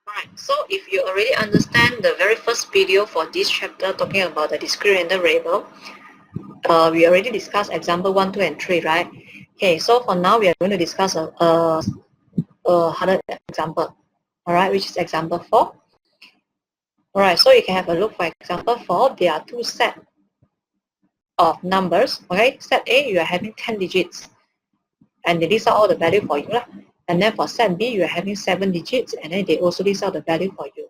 Alright, so if you already understand the very first video for this chapter talking about the discrete random variable, we already discussed example 1, 2, and 3, right? Okay, so for now we are going to discuss another example, alright, which is example 4. Alright, so you can have a look for example 4. There are two sets of numbers, okay? Set A, you are having 10 digits, and they list out all the value for you. And then for set B, you are having 7 digits, and then they also list out the value for you.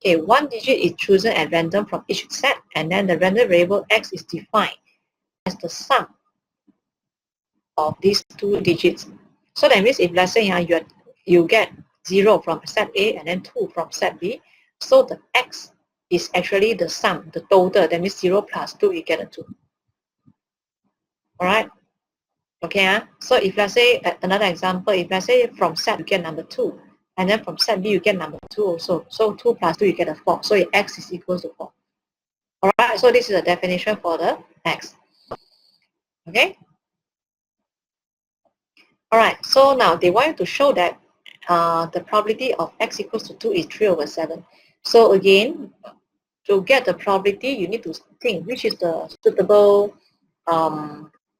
Okay, one digit is chosen at random from each set, and then the random variable X is defined as the sum of these two digits. So that means if let's say you get 0 from set A and then 2 from set B, so the X is actually the sum, the total. That means 0 plus 2, you get a 2. Alright? Okay, so if let's say another example, if let's say from set you get number 2, and then from set B you get number 2 also, so 2 plus 2 you get a 4, so X is equal to 4. Alright, so this is the definition for the X. Okay? Alright, so now they want you to show that the probability of X equals to 2 is 3 over 7. So again, to get the probability, you need to think which is the suitable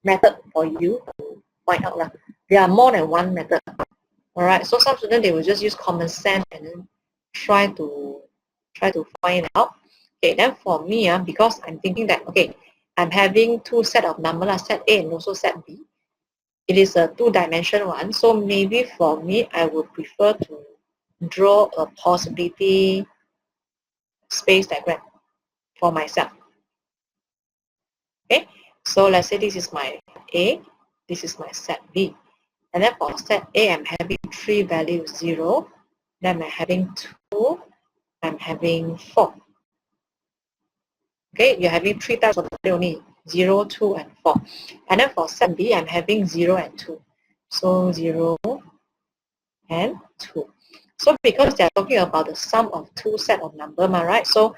method for you to find out. There are more than one method. Alright, so some students, they will just use common sense and then try to find out. Okay, then for me, because I'm thinking that, okay, I'm having two set of numbers, set A and also set B. It is a two-dimensional one, so maybe for me, I would prefer to draw a possibility space diagram for myself. Okay, so let's say this is my A, this is my set B. And then for set A, I'm having 3 values, 0. Then I'm having 2, I'm having 4. Okay, you're having 3 types of value only, 0, 2, and 4. And then for set B, I'm having 0 and 2. So 0 and 2. So because they're talking about the sum of two set of number, right? So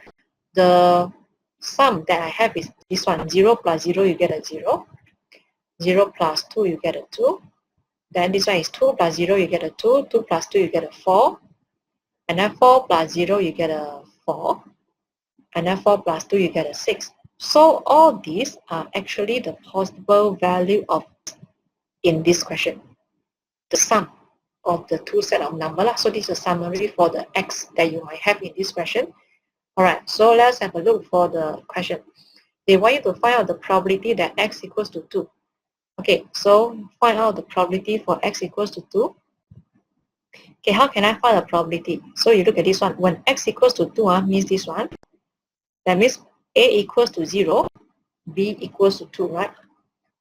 the sum that I have is this one, 0 plus 0, you get a 0. 0 plus 2, you get a 2. Then this one is 2 plus 0, you get a 2. 2 plus 2, you get a 4. And then 4 plus 0, you get a 4. And then 4 plus 2, you get a 6. So all these are actually the possible value of in this question, the sum of the two set of numbers. So this is a summary for the X that you might have in this question. Alright, so let's have a look for the question. They want you to find out the probability that X equals to 2. Okay, so find out the probability for X equals to 2. Okay, how can I find the probability? So you look at this one. When X equals to 2 means this one. That means A equals to 0, B equals to 2, right?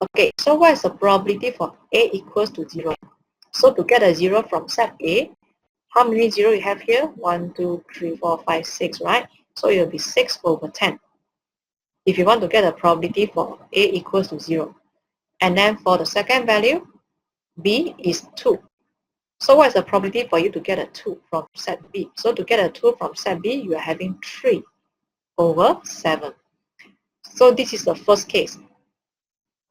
Okay, so what is the probability for A equals to 0? So to get a 0 from set A, how many 0 you have here? 1, 2, 3, 4, 5, 6, right? So it will be 6 over 10. If you want to get a probability for A equals to 0. And then for the second value, B is 2. So what is the probability for you to get a 2 from set B? So to get a 2 from set B, you are having 3 over 7. So this is the first case.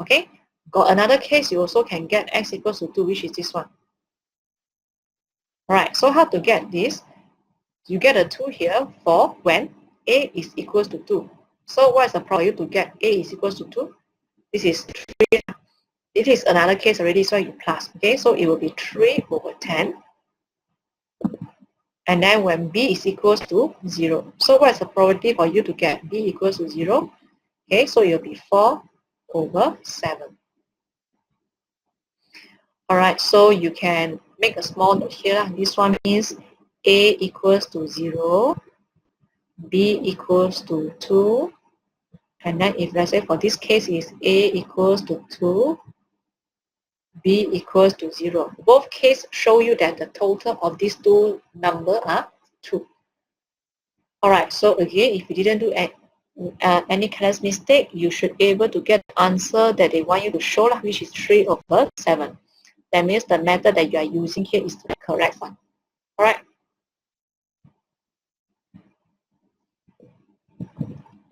Okay, got another case, you also can get X equals to 2, which is this one. Alright, so how to get this? You get a 2 here for when A is equals to 2. So what is the probability to get A is equals to 2? This is 3. It is another case already, so you plus. Okay, so it will be 3 over 10. And then when B is equals to 0. So what is the probability for you to get B equals to 0? Okay, so it will be 4 over 7. Alright, so you can make a small note here. This one means A equals to 0, B equals to 2, and then if let's say for this case is A equals to 2, B equals to 0. Both cases show you that the total of these two numbers are 2. Alright, so again, if you didn't do any careless mistake, you should be able to get the answer that they want you to show, which is 3 over 7. That means the method that you are using here is the correct one. Alright.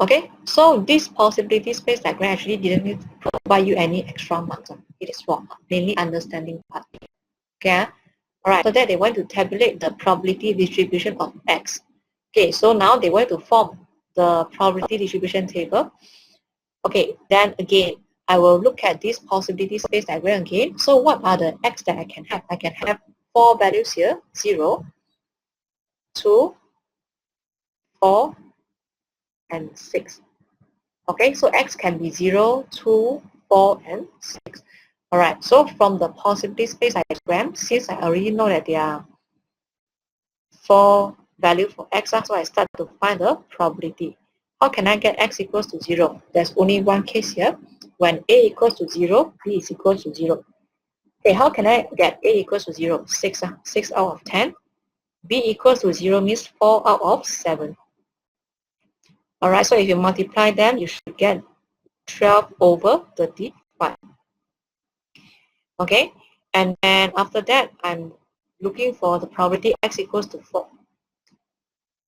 Okay, so this possibility space diagram actually didn't provide you any extra marks. It is for mainly understanding part. Okay, All right, so that they want to tabulate the probability distribution of X. Okay, so now they want to form the probability distribution table. Okay, then again, I will look at this possibility space diagram again. So what are the X that I can have? I can have 4 values here, 0, 2, 4, and 6. Okay, so X can be 0, 2, 4, and 6. All right, so from the possibility space diagram, since I already know that there are 4 values for X, so I start to find the probability. How can I get X equals to 0? There's only one case here. When A equals to 0, B is equals to 0. Okay, how can I get A equals to 0? 6, 6 out of 10. B equals to 0 means 4 out of 7. All right, so if you multiply them, you should get 12 over 35. Okay, and then after that, I'm looking for the probability X equals to 4.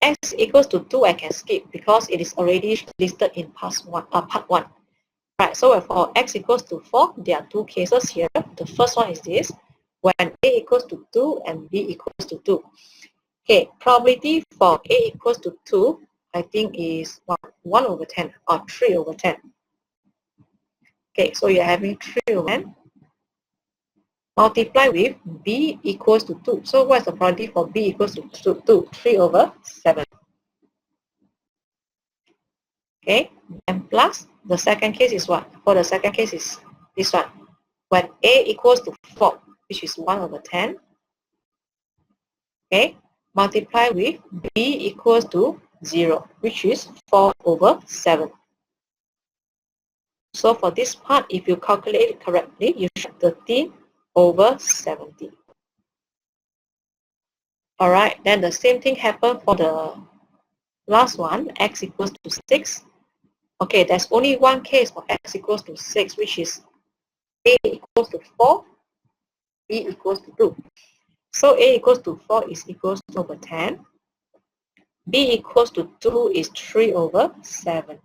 X equals to 2, I can skip because it is already listed in part 1. Right, so for X equals to 4, there are 2 cases here. The first one is this, when A equals to 2 and B equals to 2. Okay, probability for A equals to 2, I think is 1 over 10 or 3 over 10. Okay, so you're having 3 over 10. Multiply with B equals to 2. So what's the probability for B equals to 2? 3 over 7. Okay, and plus the second case is what? For the second case is this one. When A equals to 4, which is 1 over 10. Okay, multiply with B equals to 0, which is 4 over 7. So for this part, if you calculate it correctly, you should 13 over 70. All right, then the same thing happened for the last one, X equals to 6. Okay, there's only one case for X equals to 6, which is A equals to 4, B equals to 2. So A equals to 4 is equals to over 10. B equals to 2 is 3 over 7.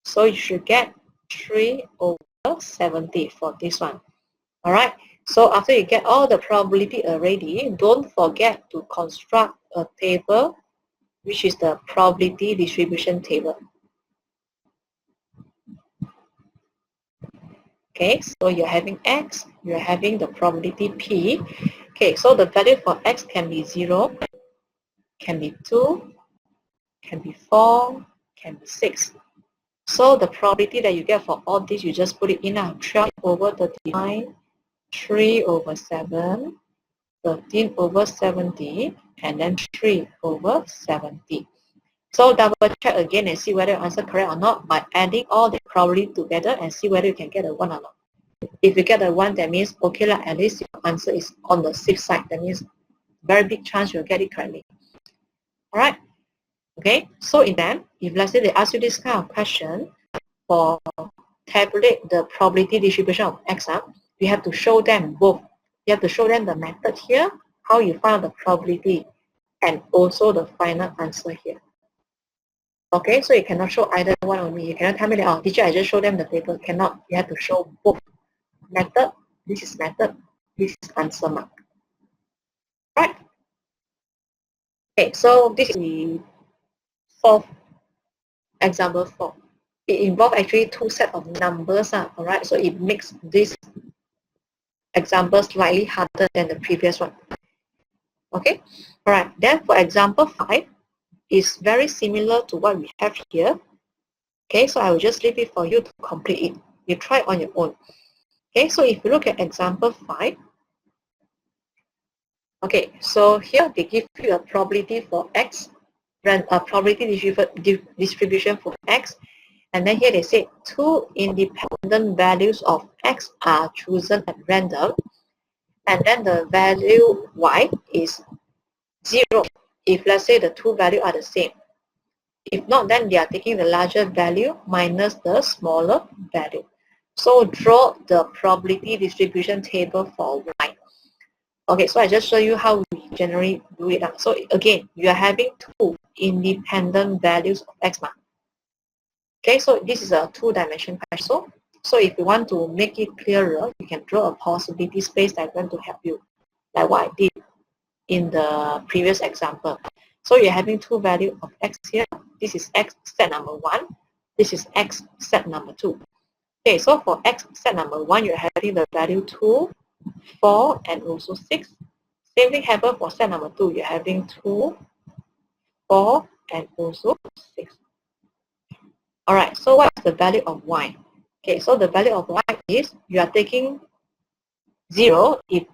So you should get 3 over 70 for this one. All right. So after you get all the probability already, don't forget to construct a table, which is the probability distribution table. Okay, so you're having X, you're having the probability P. Okay, so the value for X can be 0, can be 2, can be 4, can be 6. So the probability that you get for all these, you just put it in now. 12 over 39, 3 over 7, 13 over 70, and then 3 over 70. So double check again and see whether you answer correct or not by adding all the probability together and see whether you can get a 1 or not. If you get a 1, that means, okay, at least your answer is on the safe side. That means very big chance you'll get it correctly. All right. Okay. So in that, if let's say they ask you this kind of question for tabulate the probability distribution of X, you have to show them both. You have to show them the method here, how you find the probability, and also the final answer here. Okay, so you cannot show either one only. You cannot tell me that, oh, teacher, I just show them the paper. Cannot. You have to show both. Method, this is method, this is answer mark. Right? Okay, so this is the fourth example 4. It involves actually 2 sets of numbers, all right? So it makes this example slightly harder than the previous one. Okay, all right. Then for example 5, is very similar to what we have here. Okay, so I will just leave it for you to complete it. You try it on your own. Okay, so if you look at example 5, okay, so here they give you a probability for X, a probability distribution for X, and then here they say 2 independent values of X are chosen at random, and then the value Y is 0 if let's say the 2 values are the same. If not, then they are taking the larger value minus the smaller value. So draw the probability distribution table for Y. Okay, so I just show you how we generally do it. So again, you are having 2 independent values of X mark. Okay, so this is a 2-dimensional question. So if you want to make it clearer, you can draw a possibility space diagram to help you. like what I did in the previous example. So you're having two values of x here. This is x set number 1. This is x set number 2. Okay, so for x set number 1, you're having the value 2, 4, and also 6. Same thing happens for set number 2. You're having 2, 4, and also 6. Alright, so what is the value of y? Okay, so the value of y is you are taking 0 if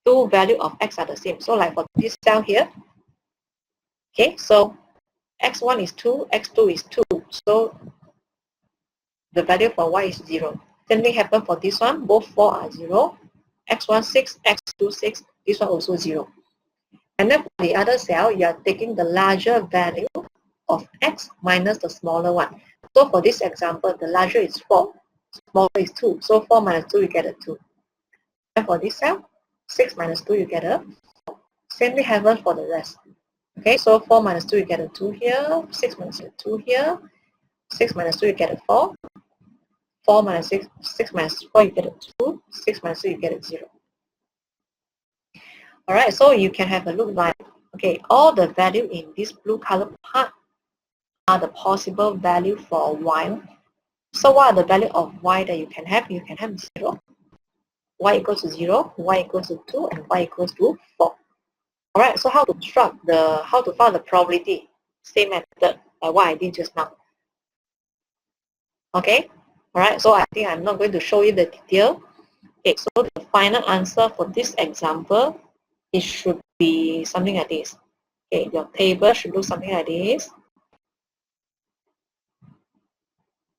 two value of x are the same. So like for this cell here, okay, so x1 is 2, x2 is 2. So the value for y is 0. Same thing happen for this one. Both 4 are 0. x1 6, x2 6. This one also 0. And then for the other cell, you are taking the larger value of x minus the smaller one. So for this example, the larger is 4, smaller is 2. So 4 minus 2, you get a 2. And for this cell, 6 minus 2, you get a 4. Same thing happens for the rest. Okay, so 4 minus 2, you get a 2 here. 6 minus 2 here. 6 minus 2, you get a 4. 4 minus 6, 6 minus 4, you get a 2. 6 minus 2, you get a 0. Alright, so you can have a look like, okay, all the value in this blue color part are the possible value for y. So what are the value of y that you can have? You can have 0, y equals to 0, y equals to 2, and y equals to 4. Alright, so how to find the probability? Same method like what I did just now. Okay, alright, so I think I'm not going to show you the detail. Okay, so the final answer for this example, it should be something like this. Okay, your table should look something like this.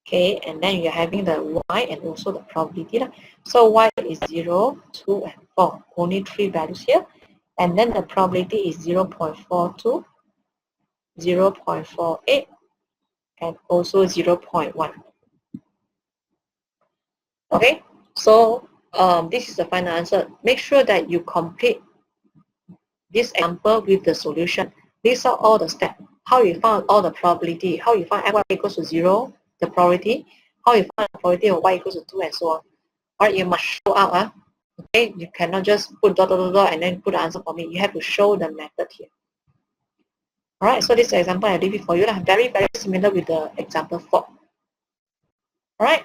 Okay, and then you're having the y and also the probability. So y is 0, 2, and 4. Only 3 values here. And then the probability is 0.42, 0.48, and also 0.1. Okay, so this is the final answer. Make sure that you complete this example with the solution. These are all the steps. How you found all the probability, how you find y equals to 0, the probability, how you find the probability of y equals to 2, and so on. Alright, you must show out. Okay, you cannot just put dot, dot, dot, dot, and then put the answer for me. You have to show the method here. Alright, so this example I leave it for you. Very, very similar with the example 4. Alright.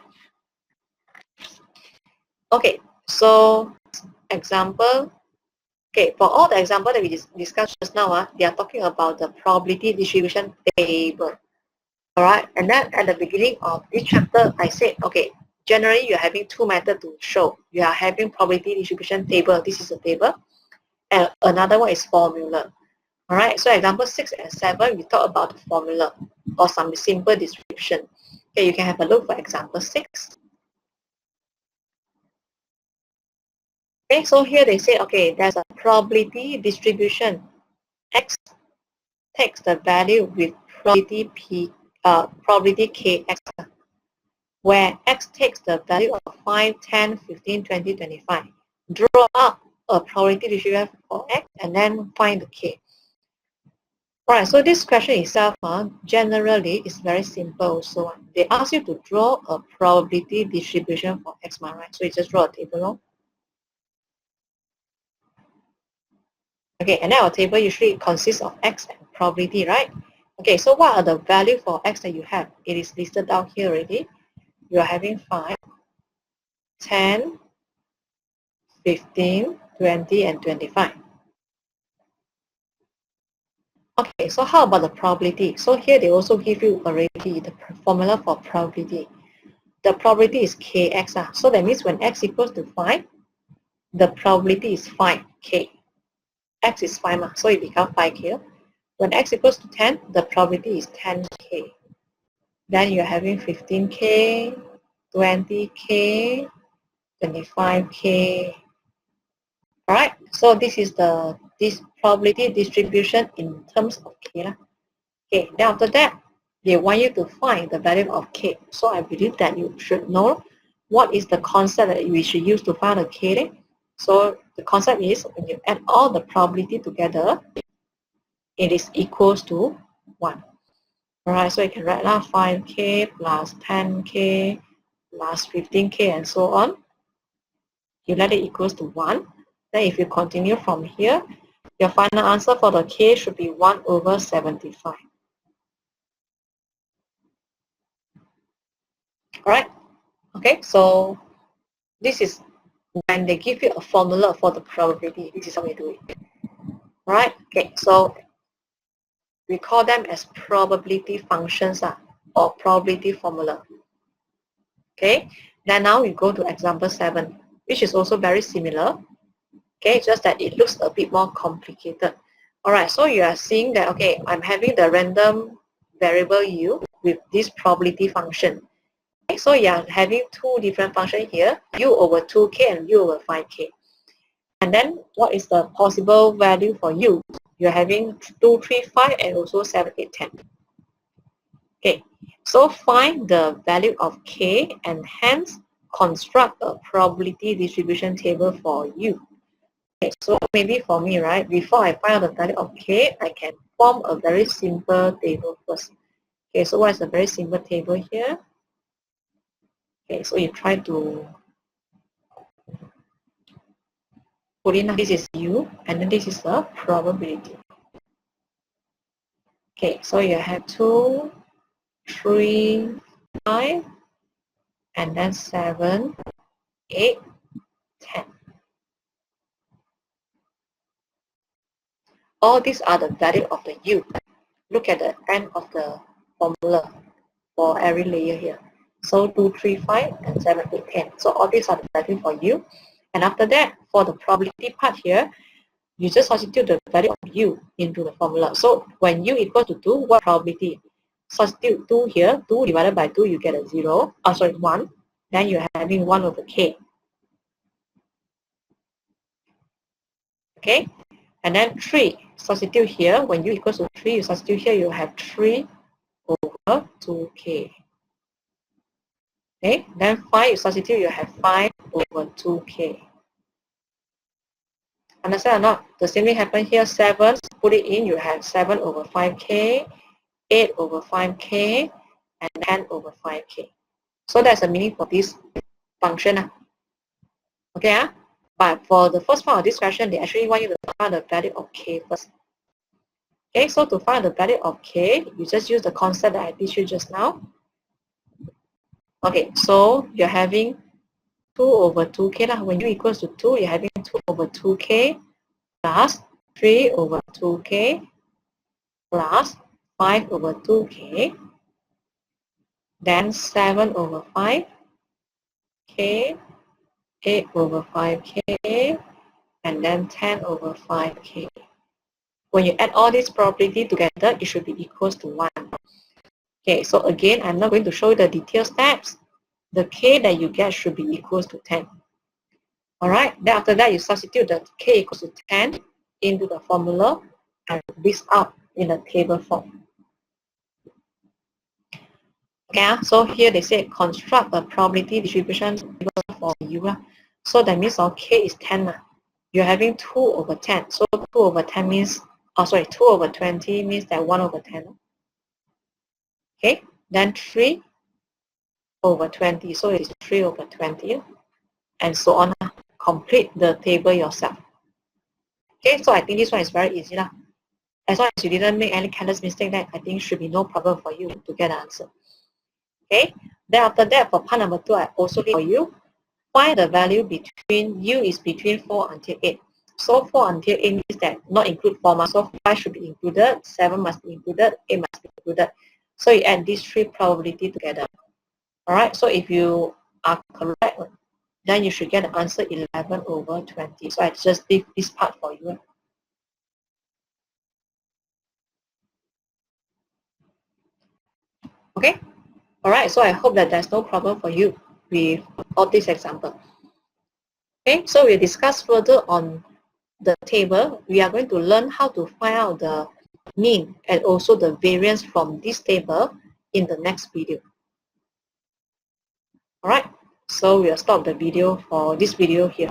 Okay, so example. Okay, for all the examples that we discussed just now, they are talking about the probability distribution table. Alright, and then at the beginning of this chapter, I said, okay, generally you're having two methods to show. You are having probability distribution table. This is a table. And another one is formula. Alright, so example 6 and 7, we talk about the formula or some simple description. Okay, you can have a look for example 6. Okay, so here they say, okay, there's a probability distribution. X takes the value with probability kx, where x takes the value of 5, 10, 15, 20, 25. Draw up a probability distribution for x and then find the k. Alright, so this question itself, generally is very simple. So they ask you to draw a probability distribution for x, right? So you just draw a table. Okay, and then our table usually consists of x and probability, right? Okay, so what are the value for x that you have? It is listed down here already. You are having 5, 10, 15, 20, and 25. Okay, so how about the probability? So here they also give you already the formula for probability. The probability is kx. So that means when x equals to 5, the probability is 5k. X is 5, so it becomes 5k. When x equals to 10, the probability is 10k. Then you're having 15k, 20k, 25k. Alright, so this is this probability distribution in terms of k. Okay, then after that, they want you to find the value of k. So I believe that you should know what is the concept that we should use to find the k. So the concept is when you add all the probability together, it is equals to 1. Alright, so you can write 5k plus 10k plus 15k and so on. You let it equals to 1. Then if you continue from here, your final answer for the K should be 1 over 75. Alright? Okay, so this is when they give you a formula for the probability. This is how we do it. Right? Okay, so we call them as probability functions or probability formula. Okay, then now we go to example 7, which is also very similar. Okay, just that it looks a bit more complicated. Alright, so you are seeing that, okay, I'm having the random variable u with this probability function. Okay, so you are having two different functions here, u over 2k and u over 5k. And then what is the possible value for u? You're having 2, 3, 5 and also 7, 8, 10. Okay, so find the value of k and hence construct a probability distribution table for u. Okay, so maybe for me, right, before I find out the value of k, I can form a very simple table first. Okay, so what is a very simple table here? Okay, so you try to put in, this is u, and then this is the probability. Okay, so you have 2, 3, 5, and then 7, 8, 10. All these are the value of the u. Look at the end of the formula for every layer here. So 2, 3, 5, and 7, 8, 10. So all these are the value for u. And after that, for the probability part here, you just substitute the value of u into the formula. So when u equals to 2, what probability? Substitute 2 here, 2 divided by 2, you get a 0. Oh, sorry, 1. Then you're having 1 over k. Okay? And then 3, substitute here. When u equals to 3, you substitute here, you have 3 over 2k. Okay? Then 5, you substitute, you have 5 over 2k. Understand or not? The same thing happen here. 7, put it in, you have 7 over 5k, 8 over 5k, and 10 over 5k. So that's the meaning for this function. Okay? But for the first part of this question, they actually want you to find the value of k first. Okay, so to find the value of k, you just use the concept that I teach you just now. Okay, so you're having 2 over 2k. When u equals to 2, you're having 2 over 2k plus 3 over 2k plus 5 over 2k, then 7 over 5k, 8 over 5k, and then 10 over 5k. When you add all these probability together, it should be equals to 1. Okay, so again, I'm not going to show you the detailed steps. The k that you get should be equals to 10. Alright, then after that, you substitute the k equals to 10 into the formula and list out in the table form. Okay, so here they say construct a probability distribution table for u. So that means our k is 10. You're having 2 over 10. So 2 over 10 means, 2 over 20 means that 1 over 10. Okay, then 3 over 20. So it is 3 over 20. And so on. Complete the table yourself. Okay, so I think this one is very easy. As long as you didn't make any careless mistake, then I think should be no problem for you to get the answer. Okay, then after that, for part number 2, I also need for you, find the value between u is between 4 until 8. So 4 until 8 means that not include 4, so 5 should be included, 7 must be included, 8 must be included. So you add these 3 probability together. Alright, so if you are correct, then you should get the answer 11 over 20. So I just leave this part for you. Okay? Alright, so I hope that there's no problem for you with all this example. Okay, so we'll discuss further on the table. We are going to learn how to find out the mean and also the variance from this table in the next video. Alright, so we'll stop the video for this video here.